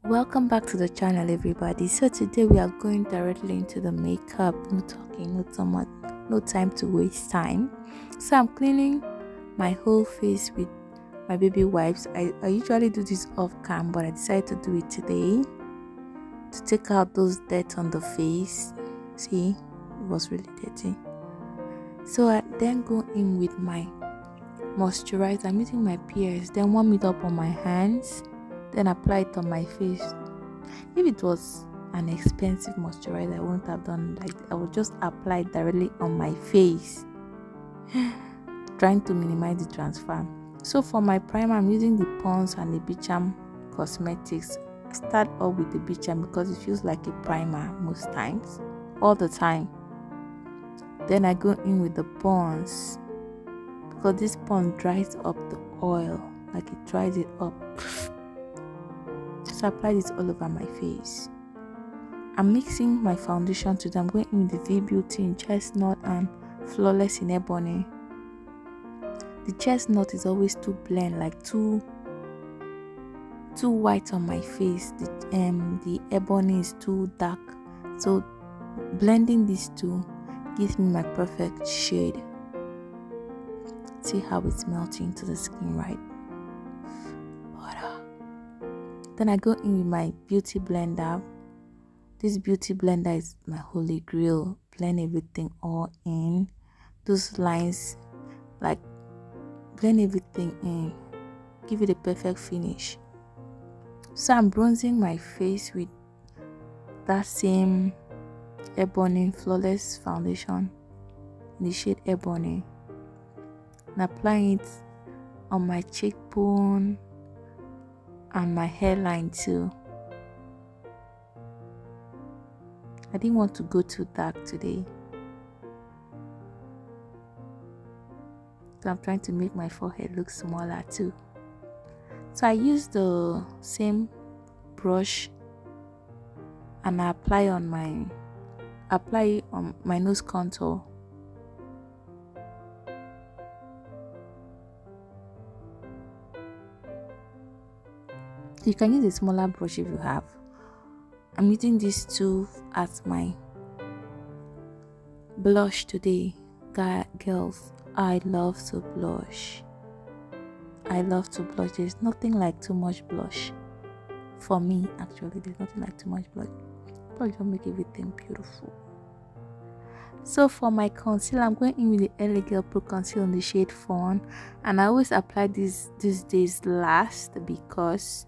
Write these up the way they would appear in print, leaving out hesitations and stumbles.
Welcome back to the channel, everybody. So today we are going directly into the makeup. No talking, no time to waste time. So I'm cleaning my whole face with my baby wipes. I usually do this off cam, but I decided to do it today to take out those dirt on the face. See, it was really dirty. So I then go in with my moisturizer. I'm using my peers, then warm it up on my hands, then apply it on my face. If it was an expensive moisturizer, I wouldn't have done like that. I would just apply it directly on my face, trying to minimize the transfer. So for my primer, I'm using the Pond's and the Beecham Cosmetics. I start off with the Beecham because it feels like a primer most times, all the time. Then I go in with the Pond's because this Pond dries up the oil, like it dries it up. Just apply this all over my face. I'm mixing my foundation today. I'm going in with the V Beauty in Chestnut and Flawless in Ebony. The chestnut is always too blend, like too white on my face. The ebony is too dark. So blending these two gives me my perfect shade. See how it's melting to the skin, right? Then I go in with my beauty blender. This beauty blender is my holy grail. Blend everything all in. Those lines, like blend everything in. Give it a perfect finish. So I'm bronzing my face with that same Ebony Flawless foundation in the shade Ebony. And applying it on my cheekbone and my hairline too. I didn't want to go too dark today, so I'm trying to make my forehead look smaller too. So I use the same brush and I apply it on my nose contour. You can use a smaller brush if you have. I'm using these two as my blush today. Girls, I love to blush. There's nothing like too much blush. For me, actually, there's nothing like too much blush. Blush don't make everything beautiful. So for my concealer, I'm going in with the LA Girl Pro Concealer in the shade Fawn. And I always apply these days last because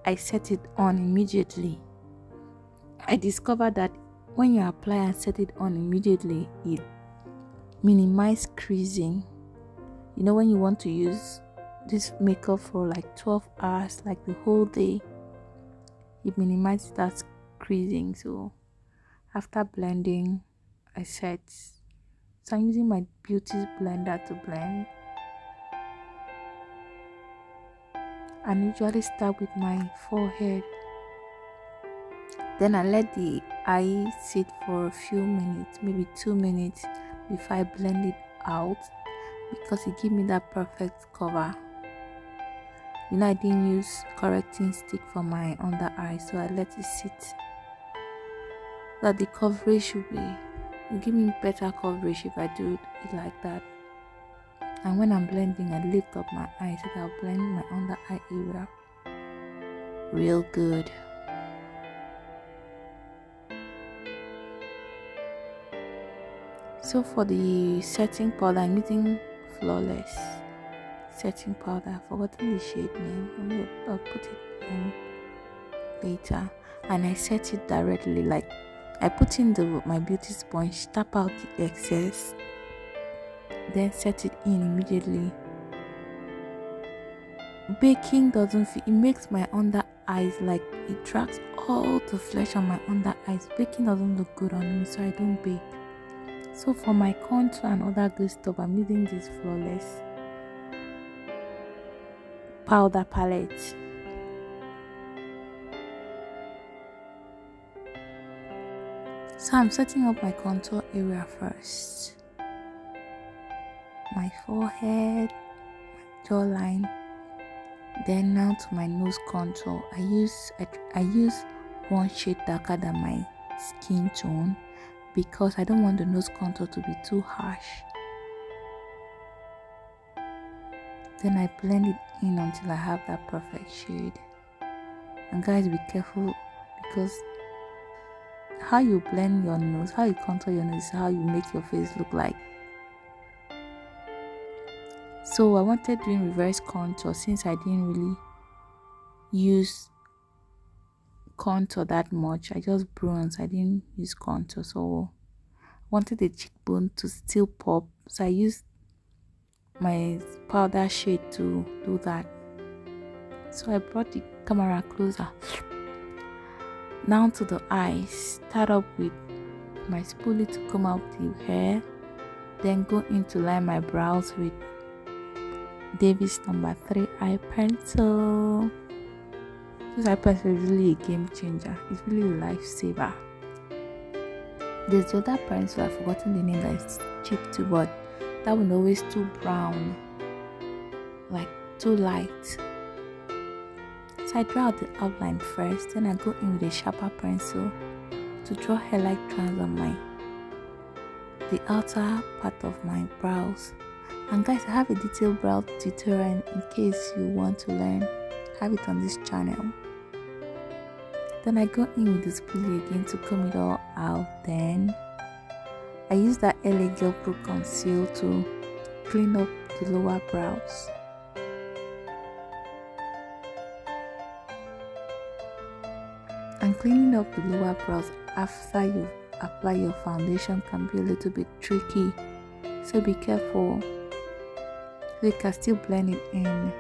I set it on immediately. I discovered that when you apply and set it on immediately, it minimizes creasing. You know, when you want to use this makeup for like 12 hours, like the whole day, it minimizes that creasing. So after blending, I set. So I'm using my beauty blender to blend. I usually start with my forehead. Then I let the eye sit for a few minutes, maybe 2 minutes, before I blend it out because it gives me that perfect cover. You know, I didn't use correcting stick for my under eye, so I let it sit. So that the coverage will give me better coverage if I do it like that. And when I'm blending, I lift up my eyes so that I'll blend my under eye area real good. So for the setting powder, I'm using Flawless setting powder. I've forgotten the shade name. I'll put it in later. And I set it directly, like I put in my beauty sponge, tap out the excess, then set it in immediately. Baking doesn't feel, it makes my under eyes, like it drags all the flesh on my under eyes. Baking doesn't look good on me, so I don't bake. So for my contour and other good stuff, I'm using this Flawless powder palette. So I'm setting up my contour area first. My forehead, my jawline, Then now to my nose contour. I use one shade darker than my skin tone because I don't want the nose contour to be too harsh. Then I blend it in until I have that perfect shade. And guys, be careful, because how you blend your nose, how you contour your nose is how you make your face look like. So I wanted doing reverse contour since I didn't really use contour that much. I just bronze, I didn't use contour. So I wanted the cheekbone to still pop, so I used my powder shade to do that. So I brought the camera closer. Now to the eyes. Start up with my spoolie to comb out the hair, then go in to line my brows with Davis number 3 eye pencil. This eye pencil is really a game changer. It's really a lifesaver. There's the other pencil, I've forgotten the name, that is cheap too, but that one always too brown, like too light. So I draw out the outline first, then I go in with a sharper pencil to draw hair-like strands on the outer part of my brows. And guys, I have a detailed brow tutorial in case you want to learn. I have it on this channel. Then I go in with the spoolie again to comb it all out. Then I use that LA Girl Pro Conceal to clean up the lower brows. And cleaning up the lower brows after you apply your foundation can be a little bit tricky, so be careful. So you can still blend it in.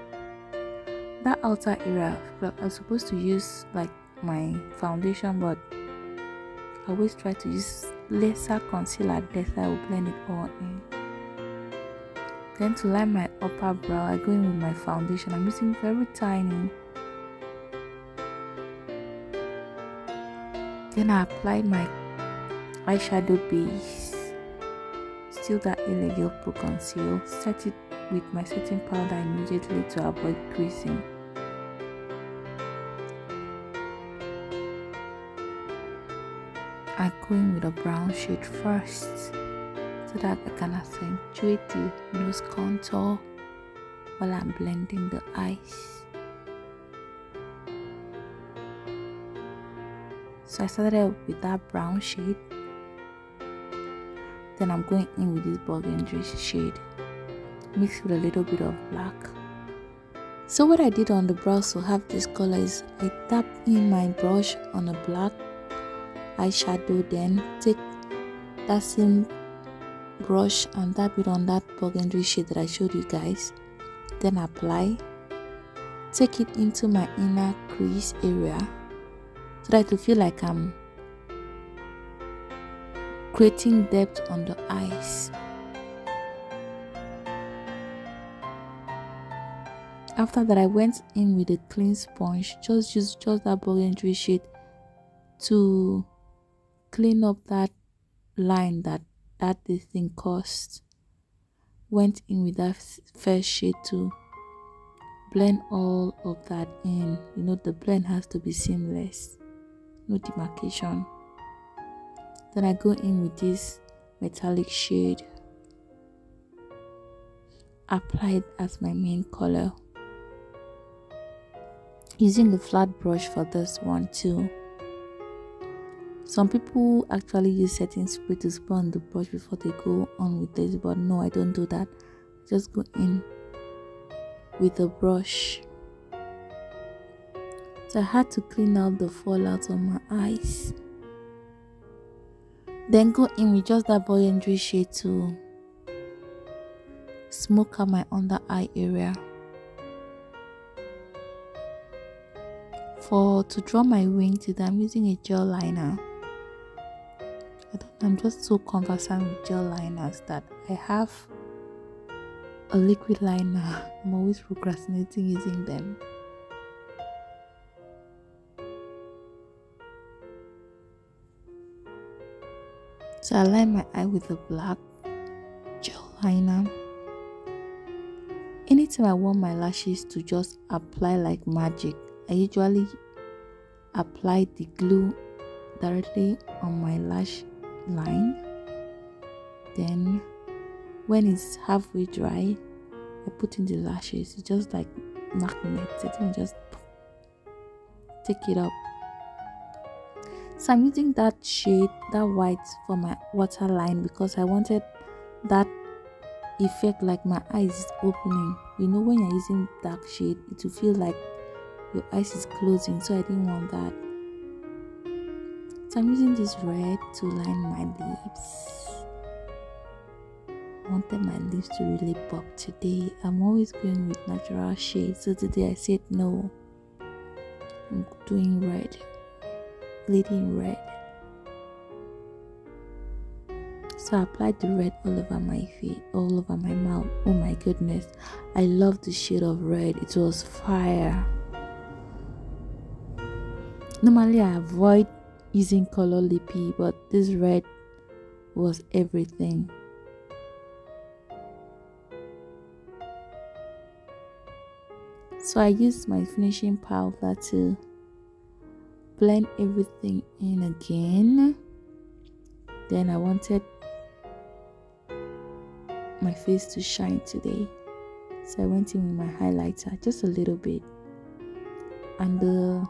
That outer area, I'm supposed to use like my foundation, but I always try to use lesser concealer, then I will blend it all in. Then to line my upper brow, I go in with my foundation. I'm using very tiny. Then I apply my eyeshadow base, still that LA Girl Pro Conceal. Set it with my setting powder immediately to avoid creasing. I go in with a brown shade first so that I can accentuate the nose contour while I'm blending the eyes. So I started with that brown shade. Then I'm going in with this burgundy shade, mixed with a little bit of black. So what I did on the brows to have this color is I tap in my brush on a black eyeshadow, then take that same brush and tap it on that burgundy shade that I showed you guys, then apply, take it into my inner crease area so that to feel like I'm creating depth on the eyes. After that, I went in with a clean sponge, just that burgundy shade to clean up that line that this thing caused. Went in with that first shade to blend all of that in. You know, the blend has to be seamless, no demarcation. Then I go in with this metallic shade, apply it as my main color, using a flat brush for this one too. Some people actually use setting spray to spray on the brush before they go on with this, but no, I don't do that. Just go in with a brush. So I had to clean out the fallout on my eyes. Then go in with just that burgundy shade to smoke out my under eye area. To draw my wings, I'm using a gel liner. I'm just so conversant with gel liners that I have a liquid liner. I'm always procrastinating using them. So I line my eye with a black gel liner. Anytime anytime I want my lashes to just apply like magic, I usually apply the glue directly on my lash line. Then when it's halfway dry, I put in the lashes. It's just like magnets. I think just take it up. So I'm using that shade, that white, for my waterline because I wanted that effect like my eyes is opening. You know, when you're using dark shade, it will feel like your eyes is closing, so I didn't want that. So I'm using this red to line my lips. I wanted my lips to really pop today. I'm always going with natural shades, so today I said no, I'm doing red, bleeding red. So I applied the red all over my face, all over my mouth. Oh my goodness, I love the shade of red. It was fire. Normally I avoid using color lippy, but this red was everything. So I used my finishing powder to blend everything in again. Then I wanted my face to shine today, so I went in with my highlighter just a little bit, and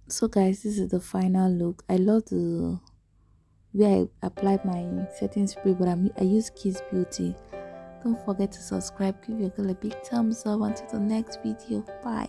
so guys, this is the final look. I love the way I applied my setting spray, but I use Kiss Beauty. Don't forget to subscribe, give your girl a big thumbs up. Until the next video, bye.